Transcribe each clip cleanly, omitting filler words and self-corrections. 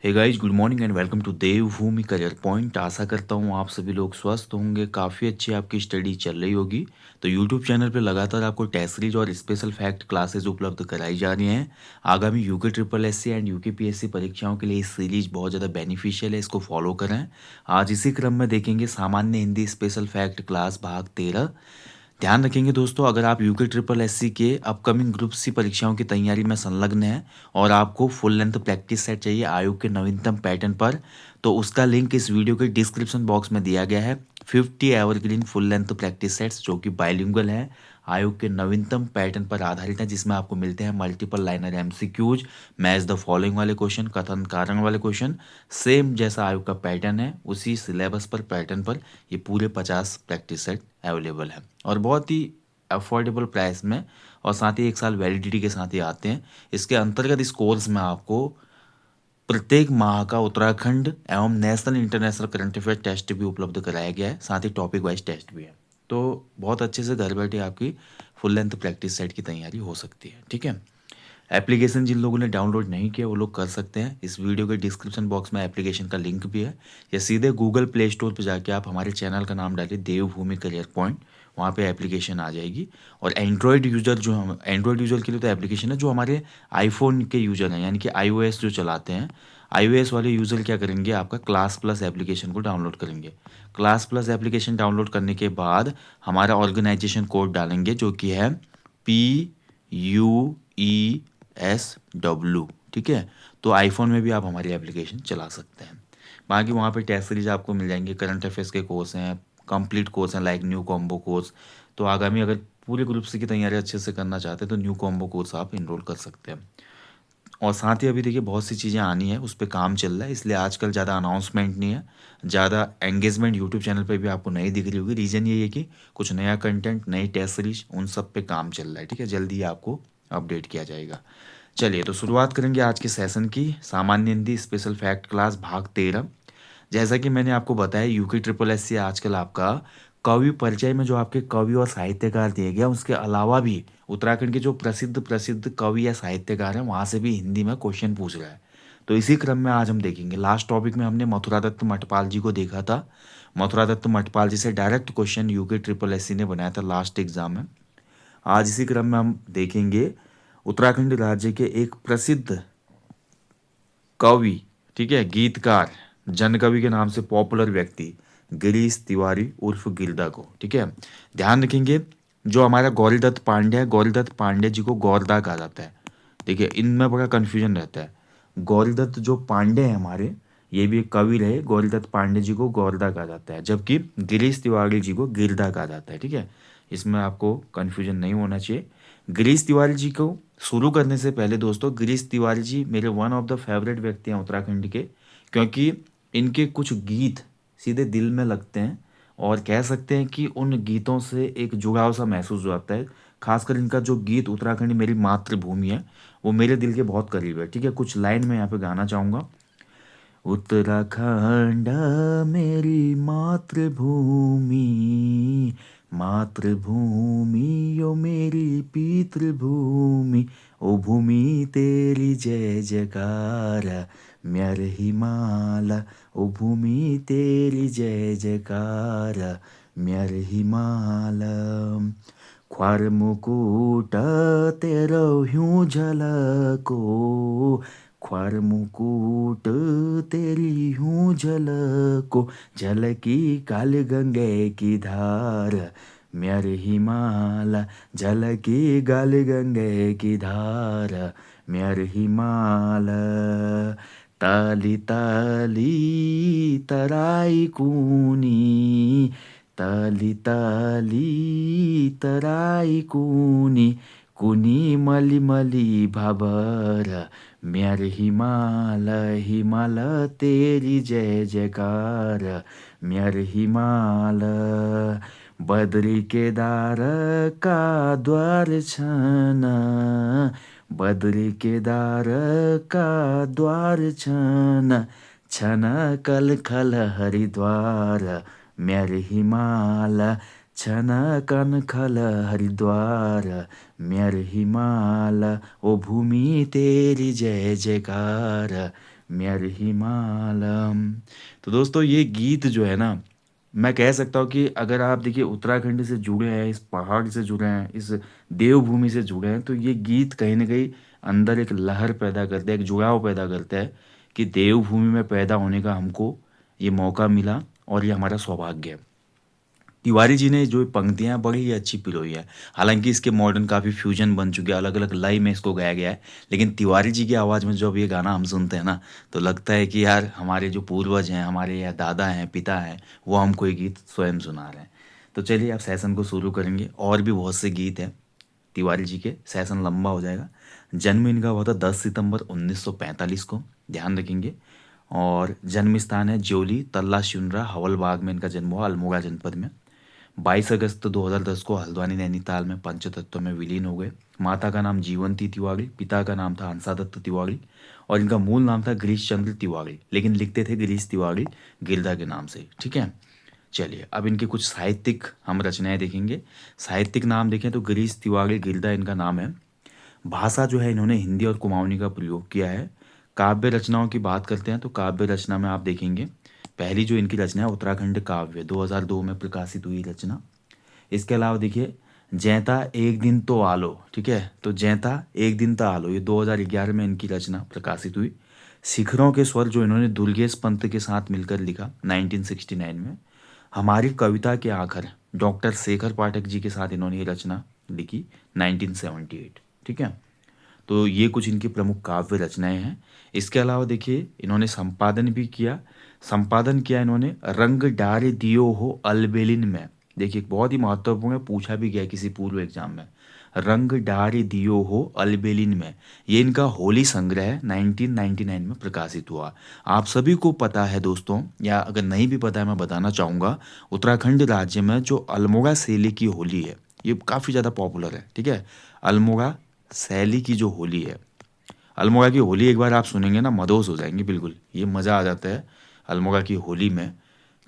Hey guys, good morning and welcome to Devbhoomi career point. आशा करता हूँ आप सभी लोग स्वस्थ होंगे, काफ़ी अच्छी आपकी स्टडी चल रही होगी। तो यूट्यूब चैनल पे लगातार आपको टेस्ट सीरीज और स्पेशल फैक्ट क्लासेस उपलब्ध कराई जा रही हैं। आगामी UK triple S C and UK PSC परीक्षाओं के लिए इस सीरीज बहुत ज़्यादा बेनिफिशियल है, इसको फॉलो करें। आज इसी क्रम में देखेंगे सामान्य हिंदी स्पेशल फैक्ट क्लास भाग 13। ध्यान रखेंगे दोस्तों, अगर आप यूके ट्रिपल एससी के अपकमिंग ग्रुप सी परीक्षाओं की तैयारी में संलग्न हैं और आपको फुल लेंथ प्रैक्टिस सेट चाहिए आयोग के नवीनतम पैटर्न पर, तो उसका लिंक इस वीडियो के डिस्क्रिप्शन बॉक्स में दिया गया है। 50 evergreen full length practice sets जो कि बाइलिंगुअल है, आयोग के नवीनतम पैटर्न पर आधारित है, जिसमें आपको मिलते हैं multiple liner MCQs, match the following वाले क्वेश्चन, कथन कारण वाले क्वेश्चन। सेम जैसा आयोग का पैटर्न है उसी सिलेबस पर पैटर्न पर ये पूरे 50 प्रैक्टिस सेट अवेलेबल है और बहुत ही अफोर्डेबल प्राइस में, और साथ ही 1 साल वैलिडिटी के साथ ही आते हैं। इसके अंतर्गत इस कोर्स में आपको प्रत्येक माह का उत्तराखंड एवं national international current affair test भी उपलब्ध कराया गया है, साथ ही टॉपिक वाइज टेस्ट भी है। तो बहुत अच्छे से घर बैठे आपकी फुल लेंथ प्रैक्टिस सेट की तैयारी हो सकती है। ठीक है, एप्लीकेशन जिन लोगों ने डाउनलोड नहीं किया वो लोग कर सकते हैं, इस वीडियो के डिस्क्रिप्शन बॉक्स में एप्लीकेशन का लिंक भी है, या सीधे गूगल प्ले स्टोर पर जाके आप हमारे चैनल का नाम डालिए देवभूमि करियर पॉइंट, वहाँ पे एप्लीकेशन आ जाएगी। और एंड्रॉयड यूज़र, जो हम एंड्रॉयड यूज़र के लिए तो एप्लीकेशन है, जो हमारे आईफोन के यूज़र हैं यानी कि iOS जो चलाते हैं, iOS वाले यूज़र क्या करेंगे, आपका क्लास प्लस एप्लीकेशन को डाउनलोड करेंगे। क्लास प्लस एप्लीकेशन डाउनलोड करने के बाद हमारा ऑर्गेनाइजेशन कोड डालेंगे जो कि है PUESW। ठीक है, तो आईफोन में भी आप हमारी एप्लीकेशन चला सकते हैं। बाकी वहाँ पे टेस्ट सीरीज आपको मिल जाएंगे, करंट अफेयर्स के कोर्स हैं, कंप्लीट कोर्स हैं लाइक न्यू कॉम्बो कोर्स। तो आगामी अगर पूरे ग्रुप सी की तैयारी अच्छे से करना चाहते हैं तो न्यू कॉम्बो कोर्स आप इनरोल कर सकते हैं। और साथ ही अभी देखिए बहुत सी चीज़ें आनी है, उस पर काम चल रहा है, इसलिए आजकल ज़्यादा अनाउंसमेंट नहीं है, ज़्यादा एंगेजमेंट यूट्यूब चैनल पे भी आपको नहीं दिख रही होगी। रीज़न ये है कि कुछ नया कंटेंट, नई टेस्ट सीरीज, उन सब पे काम चल रहा है। ठीक है, जल्दी ही आपको अपडेट किया जाएगा। चलिए तो शुरुआत करेंगे आज के सेशन की, सामान्य हिंदी स्पेशल फैक्ट क्लास भाग 13। जैसा कि मैंने आपको बताया, यूके ट्रिपल एस से आजकल आपका कवि परिचय में जो आपके कवि और साहित्यकार दिए गया, उसके अलावा भी उत्तराखंड के जो प्रसिद्ध प्रसिद्ध कवि या साहित्यकार हैं वहाँ से भी हिंदी में क्वेश्चन पूछ रहा है। तो इसी क्रम में आज हम देखेंगे, लास्ट टॉपिक में हमने मथुरा दत्त मटपाल जी को देखा था। मथुरा दत्त मटपाल जी से direct question UK triple S ने बनाया था लास्ट एग्जाम में। आज इसी क्रम में हम देखेंगे उत्तराखंड राज्य के एक प्रसिद्ध कवि, ठीक है, गीतकार, जन कवि के नाम से पॉपुलर व्यक्ति गिरीश तिवारी उर्फ गिरदा को। ठीक है, ध्यान रखेंगे, जो हमारा गौरीदत्त पांडे है, गौरीदत्त पांडे जी को गौरदा कहा जाता है। देखिए इनमें बड़ा कन्फ्यूजन रहता है। गौरीदत्त जो पांडे हैं हमारे, ये भी एक कवि रहे, गौरीदत्त पांडे जी को गौरदा कहा जाता है, जबकि गिरीश तिवारी जी को गिरदा कहा जाता है। ठीक है, इसमें आपको कन्फ्यूजन नहीं होना चाहिए। गिरीश तिवारी जी को शुरू करने से पहले दोस्तों, गिरीश तिवारी जी मेरे वन ऑफ द फेवरेट व्यक्ति हैं उत्तराखंड के, क्योंकि इनके कुछ गीत सीधे दिल में लगते हैं, और कह सकते हैं कि उन गीतों से एक जुड़ाव सा महसूस होता है। खासकर इनका जो गीत उत्तराखंड मेरी मातृभूमि है, वो मेरे दिल के बहुत करीब है। ठीक है, कुछ लाइन में यहाँ पे गाना चाहूँगा। उत्तराखंड मेरी मातृभूमि, मातृभूमि ओ मेरी पितृभूमि, ओ भूमि तेरी जय जयकार, म्यार हिमालय, ओ भूमि तेरी जय जयकार, म्यार हिमालय। ख्वार मुकुट तेरो ह्यूं झलको, ख्वार मुकुट तेरी हूँ झलको, झलकी काल गंगे की धार, म्यार हिमालय, झलकी गाल गंगे की धार, म्यार हिमालय। ताली ताली तराई कुनी, ताली ताली तराई कुनी, कुनी मली मली भाबर, म्यार हिमालय, हिमालय तेरी जय जयकार, म्यार हिमालय। बद्री केदार का द्वार छन, बद्री केदार का द्वार छन, छन कल खल हरिद्वार, म्यार हिमालय, छन कन खल हरिद्वार, म्यार हिमालय, ओ भूमि तेरी जय जयकार, म्यार हिमालयम। तो दोस्तों ये गीत जो है ना, मैं कह सकता हूँ कि अगर आप देखिए उत्तराखंड से जुड़े हैं, इस पहाड़ से जुड़े हैं, इस देवभूमि से जुड़े हैं, तो ये गीत कहीं ना कहीं अंदर एक लहर पैदा करता है, एक जुड़ाव पैदा करता है कि देवभूमि में पैदा होने का हमको ये मौका मिला और ये हमारा सौभाग्य है। तिवारी जी ने जो पंक्तियाँ बड़ी ही अच्छी पिरोई है। हालांकि इसके मॉडर्न काफ़ी फ्यूजन बन चुके हैं, अलग अलग लय में इसको गाया गया है, लेकिन तिवारी जी की आवाज़ में जब ये गाना हम सुनते हैं ना, तो लगता है कि यार हमारे जो पूर्वज हैं, हमारे या दादा हैं, पिता हैं, वो हमको ये गीत स्वयं सुना रहे हैं। तो चलिए अब सेशन को शुरू करेंगे। और भी बहुत से गीत हैं तिवारी जी के, सेशन लंबा हो जाएगा। जन्म इनका हुआ था 10 सितंबर 1945 को, ध्यान रखेंगे। और जन्म स्थान है ज्योली तल्ला शुनरा हवलबाग में इनका जन्म हुआ, अल्मोड़ा जनपद में। 22 अगस्त 2010 को हल्द्वानी नैनीताल में पंचतत्व में विलीन हो गए। माता का नाम जीवंती तिवारी, पिता का नाम था हंसादत्त तिवारी, और इनका मूल नाम था गिरीश चंद्र तिवारी, लेकिन लिखते थे गिरीश तिवारी गिरधा के नाम से। ठीक है, चलिए अब इनके कुछ साहित्यिक हम रचनाएं देखेंगे। साहित्यिक नाम देखें तो गिरीश तिवारी गिरधा इनका नाम है। भाषा जो है इन्होंने हिंदी और कुमाऊनी का प्रयोग किया है। काव्य रचनाओं की बात करते हैं तो काव्य रचना में आप देखेंगे पहली जो इनकी रचना है उत्तराखंड काव्य, 2002 में प्रकाशित हुई रचना। इसके अलावा देखिए जैता एक दिन तो आलो, ठीक है, तो जैता एक दिन तो आलो, ये 2011 में इनकी रचना प्रकाशित हुई। शिखरों के स्वर जो इन्होंने दुर्गेश पंत के साथ मिलकर लिखा 1969 में। हमारी कविता के आखर, डॉक्टर शेखर पाठक जी के साथ इन्होंने ये रचना लिखी 1978। ठीक है, तो ये कुछ इनकी प्रमुख काव्य रचनाएं हैं। इसके अलावा देखिए इन्होंने संपादन भी किया। संपादन किया इन्होंने रंग डारे दियो हो अलबेलिन में। देखिए बहुत ही महत्वपूर्ण है, पूछा भी गया किसी पूर्व एग्जाम में। रंग डारे दियो हो अलबेलिन में, ये इनका होली संग्रह 1999 में प्रकाशित हुआ। आप सभी को पता है दोस्तों, या अगर नहीं भी पता है मैं बताना चाहूँगा, उत्तराखंड राज्य में जो अल्मोड़ा शैली की होली है ये काफ़ी ज़्यादा पॉपुलर है। ठीक है, अल्मोड़ा शैली की जो होली है, अल्मोड़ा की होली एक बार आप सुनेंगे ना मदोस हो जाएंगे बिल्कुल। ये मज़ा आ जाता है अल्मोड़ा की होली में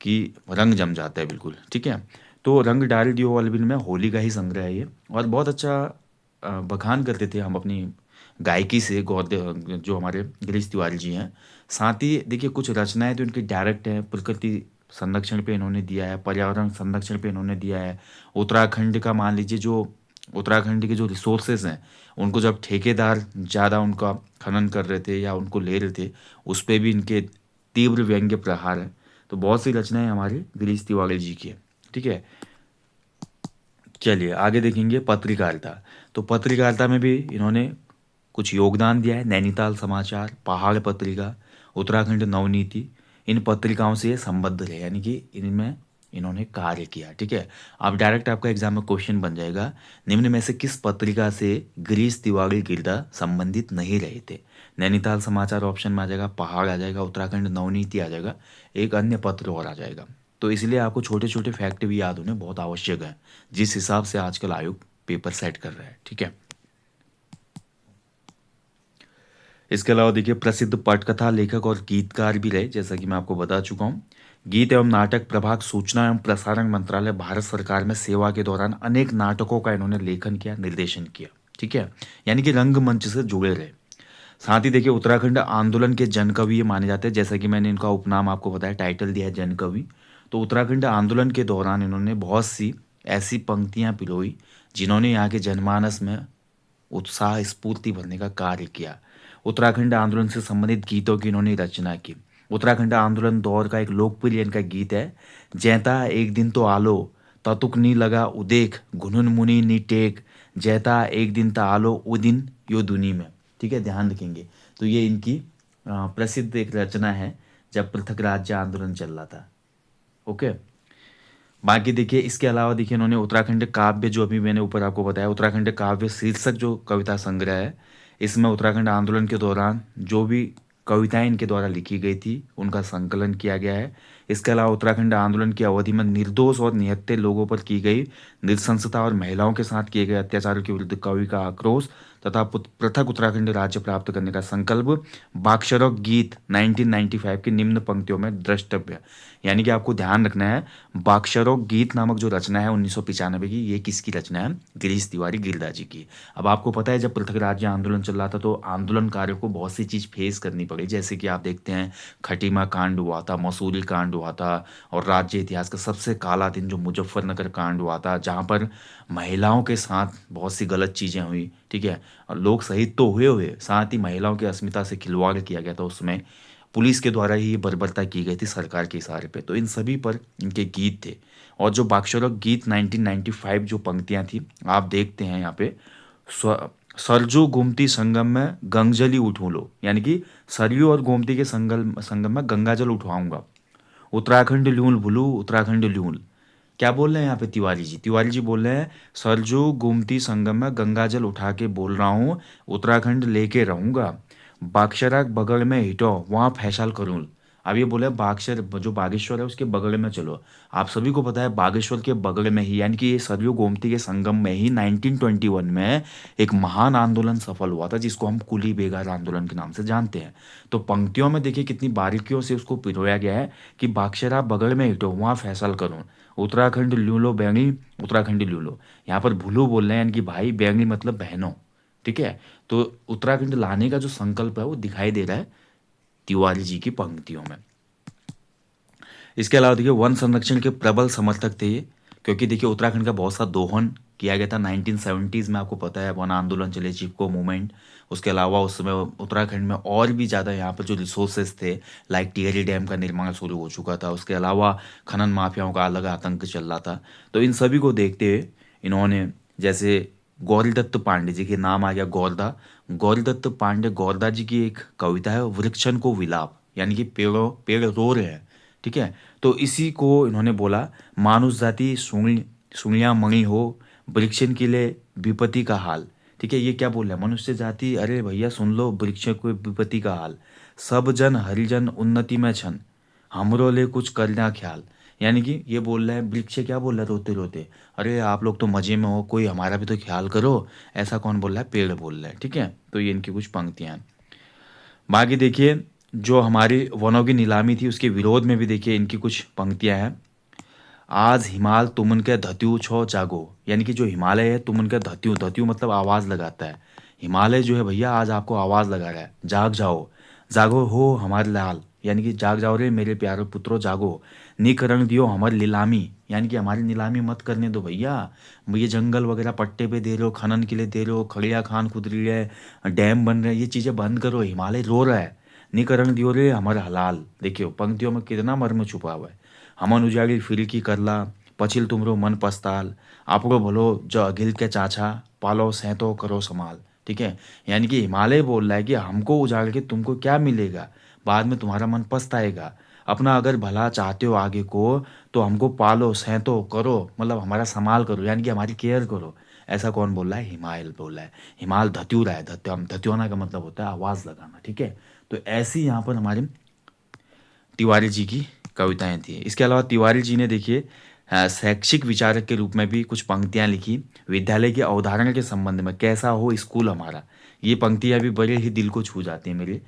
कि रंग जम जाता है बिल्कुल। ठीक है, तो रंग डाल दियो अलविन में होली का ही संग्रह है ये, और बहुत अच्छा बखान करते थे हम अपनी गायकी से गौरदेव जो हमारे गिरीश तिवारी जी हैं। साथ ही देखिए कुछ रचनाएं तो इनकी डायरेक्ट हैं, प्रकृति संरक्षण पे इन्होंने दिया है, पर्यावरण संरक्षण पे इन्होंने दिया है। उत्तराखंड का मान लीजिए जो उत्तराखंड के जो रिसोर्सेज हैं उनको जब ठेकेदार ज़्यादा उनका खनन कर रहे थे या उनको ले रहे थे, उस पर भी इनके तीव्र व्यंग्य प्रहार है। तो बहुत सी रचनाएं हमारे गिरीश तिवारी जी की है। ठीक है, चलिए आगे देखेंगे पत्रकारिता। तो पत्रकारिता में भी इन्होंने कुछ योगदान दिया है। नैनीताल समाचार, पहाड़ पत्रिका, उत्तराखंड नवनीति, इन पत्रिकाओं से ये संबद्ध रहे, यानी कि इनमें इन्होंने कार्य किया। ठीक है, अब डायरेक्ट आपका एग्जाम में क्वेश्चन बन जाएगा, निम्न में से किस पत्रिका से गिरीश तिवारी गिरधा संबंधित नहीं रहे थे। नैनीताल समाचार ऑप्शन में आ जाएगा, पहाड़ आ जाएगा, उत्तराखंड नवनीति आ जाएगा, एक अन्य पत्र और आ जाएगा। तो इसलिए आपको छोटे छोटे फैक्ट भी याद होने बहुत आवश्यक है, जिस हिसाब से आजकल आयोग पेपर सेट कर रहा है। ठीक है, इसके अलावा देखिए प्रसिद्ध पटकथा लेखक और गीतकार भी रहे, जैसा कि मैं आपको बता चुका हूँ। गीत एवं नाटक प्रभाग सूचना एवं प्रसारण मंत्रालय भारत सरकार में सेवा के दौरान अनेक नाटकों का इन्होंने लेखन किया, निर्देशन किया। ठीक है, यानी कि रंगमंच से जुड़े रहे। साथ ही देखिए उत्तराखंड आंदोलन के जनकवि ये माने जाते हैं, जैसा कि मैंने इनका उपनाम आपको बताया, टाइटल दिया है जनकवि। तो उत्तराखंड आंदोलन के दौरान इन्होंने बहुत सी ऐसी पंक्तियाँ पिरोई जिन्होंने यहाँ के जनमानस में उत्साह स्फूर्ति भरने का कार्य किया। उत्तराखंड आंदोलन से संबंधित गीतों की इन्होंने रचना की। उत्तराखंड आंदोलन दौर का एक लोकप्रिय इनका गीत है, जैता एक दिन तो आलो ततुक नी लगा उदेख घुनुन मुनि नी टेक, जैता एक दिन ता आलो उदिन यो दुनी में। ठीक है, ध्यान रखेंगे। तो ये इनकी प्रसिद्ध एक रचना है जब पृथक राज्य आंदोलन चल रहा था। ओके, बाकी देखिए इसके अलावा देखिए इन्होंने उत्तराखंड काव्य, जो अभी मैंने ऊपर आपको बताया, उत्तराखंड काव्य शीर्षक जो कविता संग्रह है, इसमें उत्तराखंड आंदोलन के दौरान जो भी कविताएं इनके द्वारा लिखी गई थी उनका संकलन किया गया है। इसके अलावा उत्तराखंड आंदोलन की अवधि में निर्दोष और निहत्थे लोगों पर की गई नृशंसता और महिलाओं के साथ किए गए अत्याचारों के विरुद्ध कवि का आक्रोश तथा पृथक उत्तराखंड राज्य प्राप्त करने का संकल्प बाक्षरक गीत 1995 की निम्न पंक्तियों में द्रष्टव्य। यानी कि आपको ध्यान रखना है, बाक्षरक गीत नामक जो रचना है 1995 की, ये किसकी रचना है? गिरीश तिवारी गिरदा जी की। अब आपको पता है जब पृथक राज्य आंदोलन चल रहा था तो आंदोलनकारियों को बहुत सी चीज़ फेस करनी पड़ी, जैसे कि आप देखते हैं खटीमा कांड हुआ था, मसूरी कांड हुआ था, और राज्य इतिहास का सबसे काला दिन जो मुजफ्फरनगर कांड हुआ था, जहाँ पर महिलाओं के साथ बहुत सी गलत चीज़ें हुई, ठीक है। और लोग शहीद तो हुए, साथ ही महिलाओं की अस्मिता से खिलवाड़ किया गया था उसमें, पुलिस के द्वारा ही ये बर्बरता की गई थी सरकार के इशारे पे। तो इन सभी पर इनके गीत थे। और जो बाक्षरक गीत 1995 जो पंक्तियां थी, आप देखते हैं यहाँ पे, सरजू गोमती संगम में गंगजली उठू लो, यानी कि सरयू और गोमती के संगम में गंगाजल उठवाऊंगा। उत्तराखंड ल्यूल भुलू, उत्तराखंड ल्यूल। क्या बोल रहे हैं यहाँ पे तिवारी जी? तिवारी जी बोल रहे हैं सरजू गोमती संगम में गंगाजल उठा के बोल रहा हूँ, उत्तराखंड लेके रहूंगा। बागशराक बगल में हिटो, वहाँ फैसल करूँ। अब ये बोले बागशर जो बागेश्वर है उसके बगल में चलो। आप सभी को पता है बागेश्वर के बगल में ही, यानी कि ये सरयू गोमती के संगम में ही 1921 में एक महान आंदोलन सफल हुआ था, जिसको हम कुली बेगार आंदोलन के नाम से जानते हैं। तो पंक्तियों में देखिए कितनी बारीकियों से उसको पिरोया गया है कि बागशरा बगल में हिटो, वहाँ फैसल करूँ। उत्तराखंड लू लो बैंगनी, उत्तराखंडी लू लो। यहाँ पर भूलो बोल रहे हैं, यानी कि भाई, बैंगनी मतलब बहनों, ठीक है। तो उत्तराखंड लाने का जो संकल्प है वो दिखाई दे रहा है तिवारी जी की पंक्तियों में। इसके अलावा देखिए वन संरक्षण के प्रबल समर्थक थे ये, क्योंकि देखिए उत्तराखंड का बहुत सा दोहन किया गया था 1970s में। आपको पता है वन आंदोलन चले, चिपको मूवमेंट। उसके अलावा उस समय उत्तराखंड में और भी ज़्यादा यहाँ पर जो रिसोर्सेज थे, लाइक टिहरी डैम का निर्माण शुरू हो चुका था। उसके अलावा खनन माफियाओं का अलग आतंक चल रहा था। तो इन सभी को देखते हुए इन्होंने, जैसे गौरीदत्त पांडे जी के नाम आ गया गौरदा, गौरीदत्त पांडे गौरदा जी की एक कविता है वृक्षण को विलाप, यानी कि पेड़ रो रहे हैं, ठीक है। तो इसी को इन्होंने बोला, मानुष जाति सुनिया मणि हो, वृक्षण के लिए विपत्ति का हाल, ठीक है। ये क्या बोल रहा है? मनुष्य जाति, अरे भैया सुन लो, वृक्ष को विपत्ति का हाल, सब जन हरिजन उन्नति में छन, हमरो ले कुछ करना ख्याल। यानी कि ये बोल रहा है, वृक्ष क्या बोल रहा है रोते रोते, अरे आप लोग तो मजे में हो, कोई हमारा भी तो ख्याल करो। ऐसा कौन बोल रहा है? पेड़ बोल रहा है, ठीक है। तो ये इनकी कुछ पंक्तियां हैं। बाकी देखिए जो हमारी वनों की नीलामी थी उसके विरोध में भी देखिए इनकी कुछ पंक्तियां हैं। आज हिमाल तुमन के धत्यू छो जागो, यानी कि जो हिमालय है तुमन के धत्यू, धत्यू मतलब आवाज़ लगाता है। हिमालय जो है भैया आज आपको आवाज़ लगा रहा है, जाग जाओ, जागो हो हमारे लाल, यानी कि जाग जाओ रे मेरे प्यारे पुत्रों जागो। निकरण दियो हमारी नीलामी, यानी कि हमारी नीलामी मत करने दो भैया। ये जंगल वगैरह पट्टे पे दे रहे हो, खनन के लिए दे रहे हो, खड़िया खान खुद रही है, डैम बन रहे हैं, ये चीज़ें बंद करो, हिमालय रो रहा है। निकरण दियो रे हमारा हलाल। देखियो पंक्तियों में कितना मर्म छुपा हुआ है। हमन उजाड़ी फिरकी करला, पछिल तुमरो मन पस्ताल, आपको भलो जो अघिल के चाचा, पालो सैतो करो समाल, ठीक है। यानी कि हिमालय बोल रहा है कि हमको उजाड़ के तुमको क्या मिलेगा, बाद में तुम्हारा मन पछताएगा। अपना अगर भला चाहते हो आगे को तो हमको पालो सैतो करो, मतलब हमारा संभाल करो, यानी कि हमारी केयर करो। ऐसा कौन बोल रहा है? हिमालय बोल रहा है। हिमाल धत्यूरा है, धत्योना का मतलब होता है आवाज़ लगाना, ठीक है। तो ऐसी यहाँ पर हमारे तिवारी जी की कविताएं थी। इसके अलावा तिवारी जी ने देखिए शैक्षिक विचारक के रूप में भी कुछ पंक्तियां लिखी। विद्यालय की अवधारणा के संबंध में, कैसा हो स्कूल हमारा, ये पंक्तियां भी बड़े ही दिल को छू जाती हैं मेरे।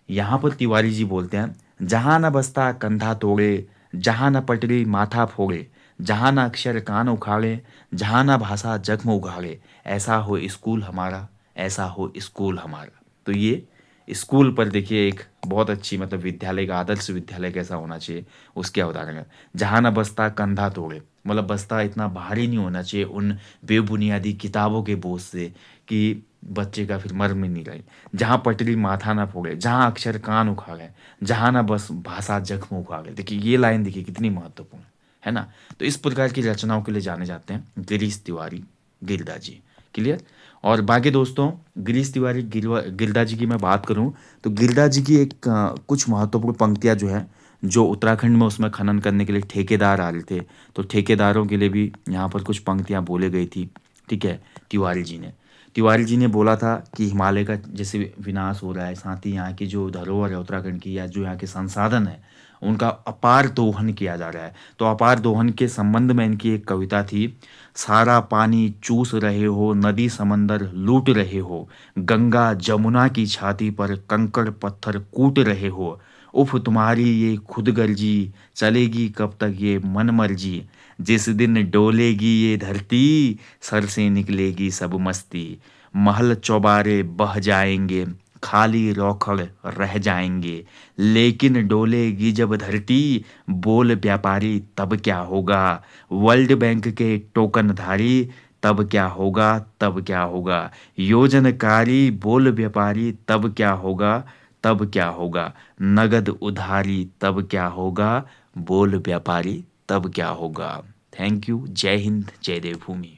यहाँ पर तिवारी जी बोलते हैं, जहाँ न बस्ता कंधा तोड़े, जहाँ न पटरी माथा फोड़े, जहाँ न अक्षर कान उखाड़े, जहाँ न भाषा जख्म उघाड़े, ऐसा हो स्कूल हमारा, ऐसा हो स्कूल हमारा। तो ये स्कूल पर देखिए एक बहुत अच्छी, मतलब विद्यालय का, आदर्श विद्यालय कैसा होना चाहिए उसकी अवधारणा। जहाँ न बस्ता कंधा तोड़े, मतलब बस्ता इतना भारी नहीं होना चाहिए उन बेबुनियादी किताबों के बोझ से कि बच्चे का फिर मर में नहीं रहे। जहाँ पटरी माथा ना फोड़े, जहाँ अक्षर कान उखाड़े, जहाँ ना बस भाषा जख्म उखाड़े। देखिए ये लाइन देखिए कितनी महत्वपूर्ण है ना। तो इस प्रकार की रचनाओं के लिए जाने जाते हैं गिरीश तिवारी गिरदा जी। क्लियर। और बाकी दोस्तों, गिरीश तिवारी गिरदा जी की मैं बात करूं तो गिरदा जी की एक कुछ महत्वपूर्ण पंक्तियां जो है, जो उत्तराखंड में उसमें खनन करने के लिए ठेकेदार आ रहे थे, तो ठेकेदारों के लिए भी यहाँ पर कुछ पंक्तियाँ बोले गई थी, ठीक है, तिवारी जी ने। तिवारी जी ने बोला था कि हिमालय का जैसे विनाश हो रहा है, साथ ही यहाँ की जो धरोहर है उत्तराखंड की या जो यहाँ के संसाधन है, उनका अपार दोहन किया जा रहा है। तो अपार दोहन के संबंध में इनकी एक कविता थी। सारा पानी चूस रहे हो, नदी समंदर लूट रहे हो, गंगा जमुना की छाती पर कंकड़ पत्थर कूट रहे हो। उफ तुम्हारी ये खुदगर्जी, चलेगी कब तक ये मनमर्जी। जिस दिन डोलेगी ये धरती, सर से निकलेगी सब मस्ती। महल चौबारे बह जाएंगे, खाली रौखड़ रह जाएंगे। लेकिन डोलेगी जब धरती, बोल व्यापारी तब क्या होगा। वर्ल्ड बैंक के टोकनधारी, तब क्या होगा, तब क्या होगा। योजनकारी बोल व्यापारी तब क्या होगा, तब क्या होगा। नगद उधारी तब क्या होगा, बोल व्यापारी तब क्या होगा। Thank you. जय हिंद, जय देवभूमि।